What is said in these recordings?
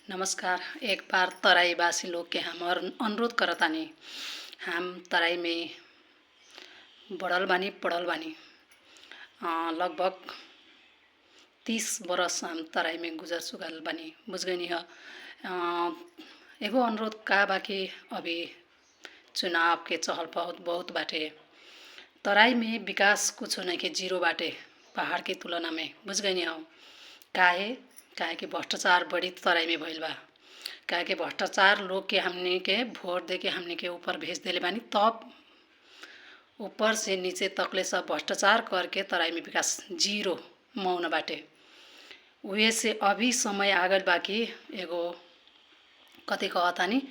नमस्कार। एक बार तराईवासी लोग के हम और अनुरोध करतानी। हम तराई में बढ़ल बानी पढ़ल बानी। लगभग 30 बरस हम तराई में गुजर चुकल बानी। बुझ गई ह। एगो अनुरोध का बाकी अभी चुनाव के चहल पहल बहुत बाटे। तराई में विकास कुछ नहीं के जीरो बाटे पहाड़ की तुलना में। बुझ गई ह। काहे कि भ्रष्टाचार बड़ी तराई में भइल बा। काहे कि भ्रष्टाचार लोग के हमने के वोट दे के हमने के ऊपर भेज देले बानी, तब ऊपर से नीचे तकले सब भ्रष्टाचार करके तराई में विकास जीरो मौन बाटे। उहे से अभी समय आगल बाकी एगो कथी कहतानी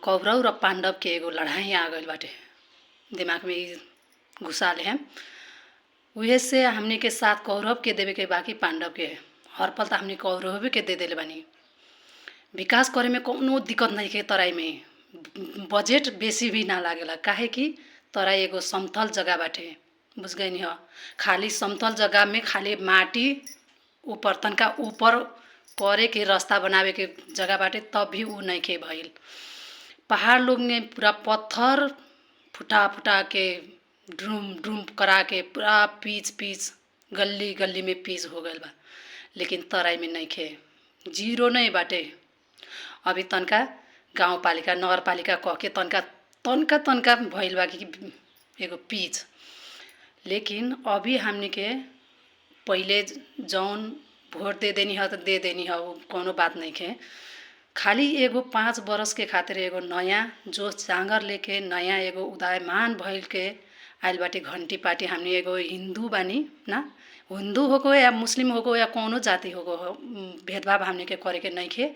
कौरव र पांडव के एगो लड़ाई आ गइल बाटे। दिमाग में ई घुसा ले हम। उहे से हमने के साथ कौरव के देवे के बाकी पांडव के हर पल त हमने कौरव के दे देले बानी। विकास करे में कोनो दिक्कत नहीं के तराई में। बजेट बेसी भी ना लागेला। काहे कि तराई एगो समतल जगह बाटे। बुझ गई ह। खाली समतल जगह में खाली माटी ऊपर तनका ऊपर करे के रास्ता बनावे के जगह बाटे, तब भी ऊ नहीं के भइल। पहाड़ लोग ने पूरा पत्थर फुटा फुटा के ड्रूम ड्रूम करा के पूरा पीच गली गली में पीच हो गइल बा। लेकिन तराई में नहीं खे जीरो नहीं बाटे। अभी तनका गाउँपालिका नगरपालिका कह के तनका भइल बा कि एगो पीच। लेकिन अभी हमनी के पहिले जौन भोट दे देनी ह त दे देनी ह, कोनो बात नहीं खे। खाली एगो 5 बरस के खातिर एगो नयाँ जोश जांगर लेके नयाँ एगो उदयमान भइल के आइल बाटे घंटी पार्टी। हमनी एगो हिंदू बानी ना, हिंदू होको या मुस्लिम होको या कोनो जाति होको भेदभाव हमने के करे के नहीं खे।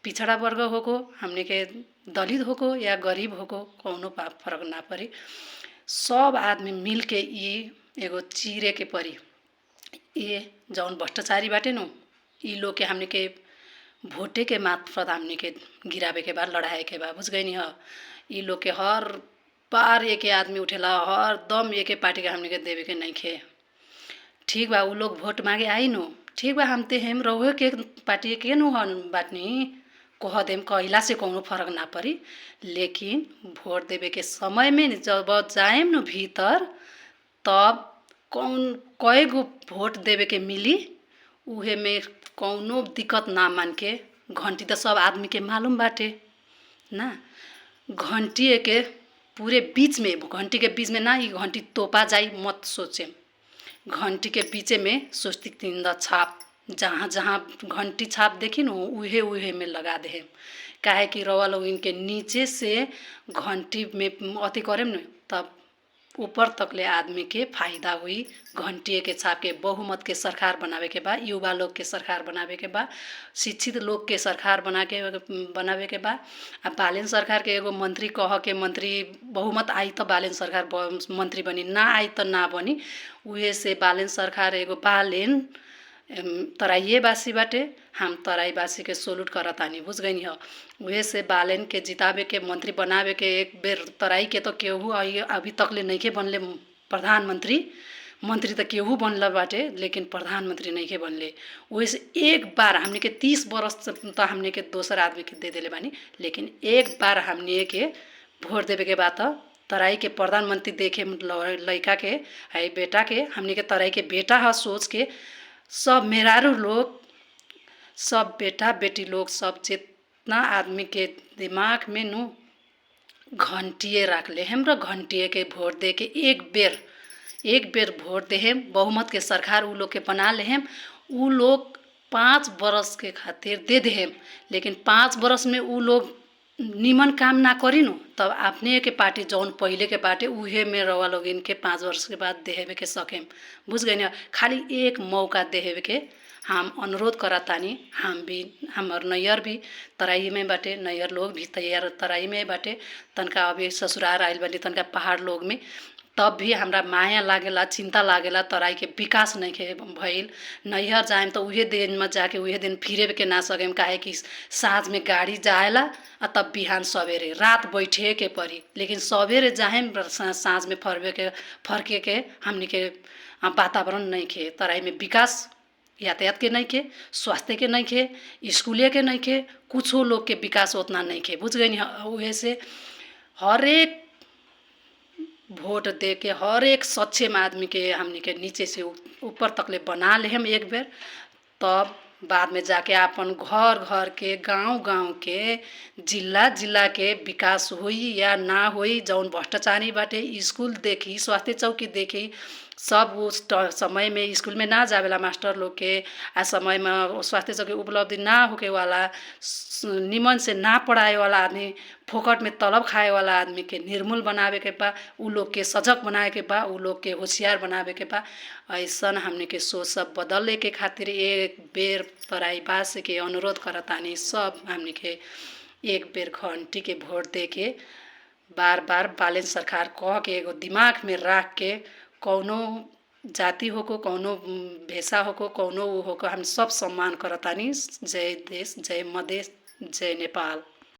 पिछड़ा वर्ग होको, हमने के दलित होको या गरीब होको, कोनो फर्क ना परी। सब आदमी मिल के ई एगो चीरे के परी। ये जौन भ्रष्टाचारी बाटे नु, ई लोग के हमने के भोटे के मार्फत हमने के गिरावे के बाद लड़ाए के बाद। बुझ गई ह। ई लोग के हर बार एके आदमी उठेला, हर दम एके पार्टी के हमने के देवे के नहीं खे। ठीक बा, ऊ लोग वोट मांगे आई नु, ठीक बा, हम ते हम रहुए के पार्टी के नु हन बाटनी कह देम, कहला से कोनो फर्क ना परी। लेकिन वोट देवे के समय में जब जाएम नु भीतर, तब कौन कएगो वोट देवे के मिली उहे में कौनो दिक्कत ना मान के। घंटी त सब आदमी के मालूम बाटे ना। घंटी के पूरे बीच में, घंटी के बीच में ना, ई घंटी तोपा जाई मत सोचे। घंटी के बीचे में स्वस्तिक चिन्ह छाप, जहाँ जहाँ घंटी छाप देखी न उहे उहे में लगा दे। काहे कि रवा लोग इनके नीचे से घंटी में अति करेम न, तब ऊपर तकले आदमी के फायदा हुई। घंटी के छाप के बहुमत के सरकार बनावे के बा, युवा लोग के सरकार बनावे के बा, शिक्षित लोग के सरकार बनावे के बा। आ बालेन सरकार के एगो मंत्री कह के मंत्री बहुमत आई त बालेन सरकार मंत्री बनी, ना आई त ना बनी। उहे से बालेन सरकार एगो बालेन तराईवासी बाटे। हम तराईवासी के सोलूट करतानी। बुझ गई ह। उहे से बालेन के जितावे के मंत्री बनावे के एक बेर तराई के तो केहू अभी तकले नहीं के बनले प्रधानमंत्री। मंत्री त केहू बनल बाटे, लेकिन प्रधानमंत्री नहीं के बनले। उहे से एक बार हमने के 30 बरस त हमने के दोसर आदमी के दे देले बानी, लेकिन एक बार हमने के वोट देवे के बाद तराई के प्रधानमंत्री देखे लड़का के है बेटा के, हमने के तराई के बेटा ह सोच के सब मेहरारू लोग, सब बेटा बेटी लोग, सब जितना आदमी के दिमाग में नु घंटिए रख ले हम र घंटिए के वोट दे के एक बेर वोट दे हम। बहुमत के सरकार उ लोग के बना ले हम। उ लोग 5 बरस के खातिर दे दे हम, लेकिन 5 बरस में उ लोग निमन काम ना करी नु, तब अपने के पार्टी जौन पहिले के बाटे उहे में रवा लोग इनके 5 वर्ष के बाद देहेवे के सकेम। बुझ गई न। खाली एक मौका देहेवे के हम अनुरोध करतानी। हम भी, हमर नैयर भी तराई में बाटे, नैयर लोग भी तराई में बाटे। तनका अभी ससुरार आइल बाटे तनका पहाड़ लोग में, तब भी हमरा माया लागेला, चिंता लागेला। तराई के विकास नहीं के भइल। नैहर जाएम त उहे दिन में जाके उहे दिन फिरे के ना सकेम। काहे कि साँझ में गाड़ी जाएला आ तब बिहान सवेरे रात बैठे के परी। लेकिन सवेरे जाएम साँझ में फरके के हमनी के वातावरण नहीं खे। तराई में विकास यातायात के नइखे, स्वास्थ्य के नइखे, स्कूले के नइखे, कुछो लोग के विकास उतना नइखे। बुझ गइनी। उहे से हरेक भोट दे के हरेक सक्षम आदमी के हमनी के नीचे से ऊपर तकले बना लेहम एक बेर, तब बाद में जाके आपन घर घर के, गांव गांव के, जिला जिला के विकास होई या ना होई, जौन भ्रष्टाचारी बाटे स्कूल देखी, स्वास्थ्य चौकी देखी, सब उस समय में स्कूल में ना जावेला मास्टर लोग के, आ समय में स्वास्थ्य चौकी उपलब्धि ना होके वाला, निमन से ना पढ़ाए वाला आदमी, फोकट में तलब खाए वाला आदमी के निर्मूल बनावे के बा, उ लोग के सजग बनाए के बा, उ लोग के होशियार बनावे के बा। ऐसन हमने के सोच सब बदले के खातिर एक बेर तराईवास के अनुरोध करतानी, सब हमने के एक बेर घंटी के वोट दे के बार बार बालेन सरकार कह के एगो दिमाग में रख के, कौनो जाति होको, कौनो भेषा होको, कौनो उ होको, हम सब सम्मान करतानी। जय देश, जय मधेश, जय नेपाल।